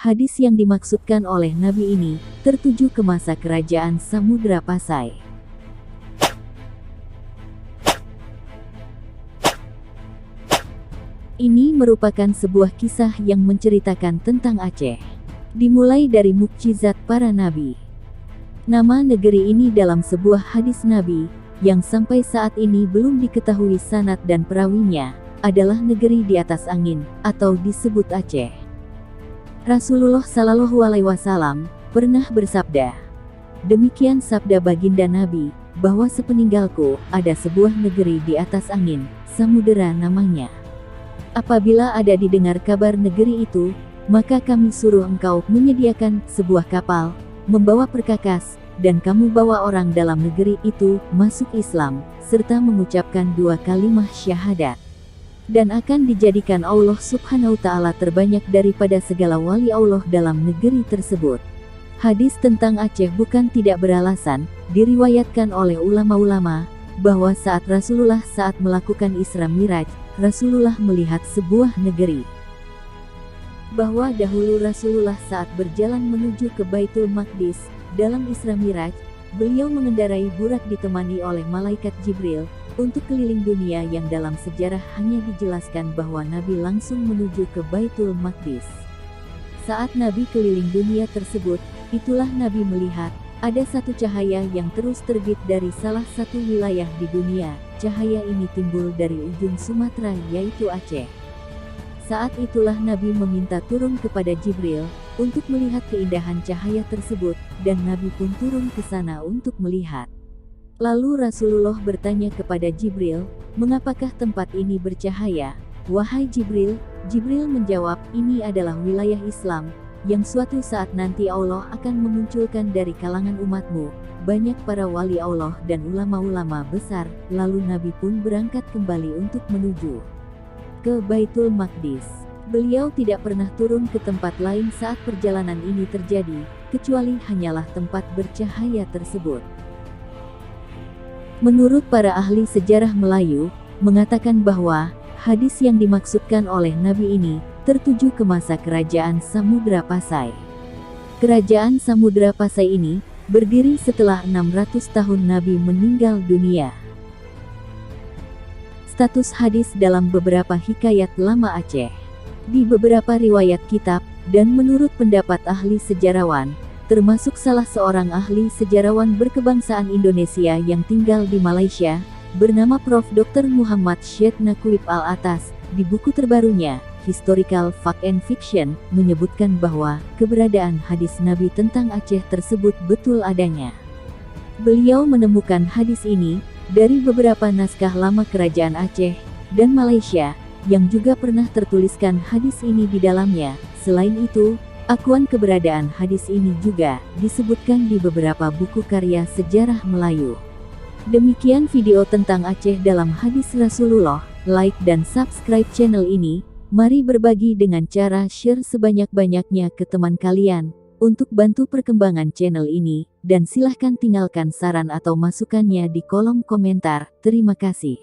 hadis yang dimaksudkan oleh Nabi ini tertuju ke masa kerajaan Samudra Pasai. Ini merupakan sebuah kisah yang menceritakan tentang Aceh. Dimulai dari mukjizat para nabi. Nama negeri ini dalam sebuah hadis Nabi, yang sampai saat ini belum diketahui sanad dan perawinya, adalah negeri di atas angin, atau disebut Aceh. Rasulullah Shallallahu Alaihi Wasallam pernah bersabda, demikian sabda baginda Nabi, bahwa sepeninggalku ada sebuah negeri di atas angin, samudera namanya. Apabila ada didengar kabar negeri itu, maka kami suruh engkau menyediakan sebuah kapal, membawa perkakas, dan kamu bawa orang dalam negeri itu masuk Islam, serta mengucapkan 2 kalimat syahadat. Dan akan dijadikan Allah Subhanahu wa Ta'ala terbanyak daripada segala wali Allah dalam negeri tersebut. Hadis tentang Aceh bukan tidak beralasan, diriwayatkan oleh ulama-ulama, bahwa saat Rasulullah saat melakukan Isra Miraj, Rasulullah melihat sebuah negeri. Bahwa dahulu Rasulullah saat berjalan menuju ke Baitul Maqdis, dalam Isra Miraj, beliau mengendarai burak ditemani oleh malaikat Jibril, untuk keliling dunia yang dalam sejarah hanya dijelaskan bahwa Nabi langsung menuju ke Baitul Maqdis. Saat Nabi keliling dunia tersebut, itulah Nabi melihat, ada satu cahaya yang terus terbit dari salah satu wilayah di dunia. Cahaya ini timbul dari ujung Sumatera, yaitu Aceh. Saat itulah Nabi meminta turun kepada Jibril, untuk melihat keindahan cahaya tersebut, dan Nabi pun turun ke sana untuk melihat. Lalu Rasulullah bertanya kepada Jibril, mengapakah tempat ini bercahaya? Wahai Jibril, Jibril menjawab, ini adalah wilayah Islam, yang suatu saat nanti Allah akan memunculkan dari kalangan umatmu, banyak para wali Allah dan ulama-ulama besar. Lalu Nabi pun berangkat kembali untuk menuju ke Baitul Maqdis. Beliau tidak pernah turun ke tempat lain saat perjalanan ini terjadi, kecuali hanyalah tempat bercahaya tersebut. Menurut para ahli sejarah Melayu, mengatakan bahwa hadis yang dimaksudkan oleh Nabi ini tertuju ke masa kerajaan Samudra Pasai. Kerajaan Samudra Pasai ini berdiri setelah 600 tahun Nabi meninggal dunia. Status hadis dalam beberapa hikayat lama Aceh. Di beberapa riwayat kitab, dan menurut pendapat ahli sejarawan, termasuk salah seorang ahli sejarawan berkebangsaan Indonesia yang tinggal di Malaysia, bernama Prof. Dr. Muhammad Syed Naquib Al-Atas, di buku terbarunya, Historical Fact and Fiction, menyebutkan bahwa keberadaan hadis Nabi tentang Aceh tersebut betul adanya. Beliau menemukan hadis ini dari beberapa naskah lama kerajaan Aceh dan Malaysia, yang juga pernah tertuliskan hadis ini di dalamnya. Selain itu, akuan keberadaan hadis ini juga disebutkan di beberapa buku karya sejarah Melayu. Demikian video tentang Aceh dalam hadis Rasulullah. Like dan subscribe channel ini. Mari berbagi dengan cara share sebanyak-banyaknya ke teman kalian, untuk bantu perkembangan channel ini, dan silahkan tinggalkan saran atau masukannya di kolom komentar. Terima kasih.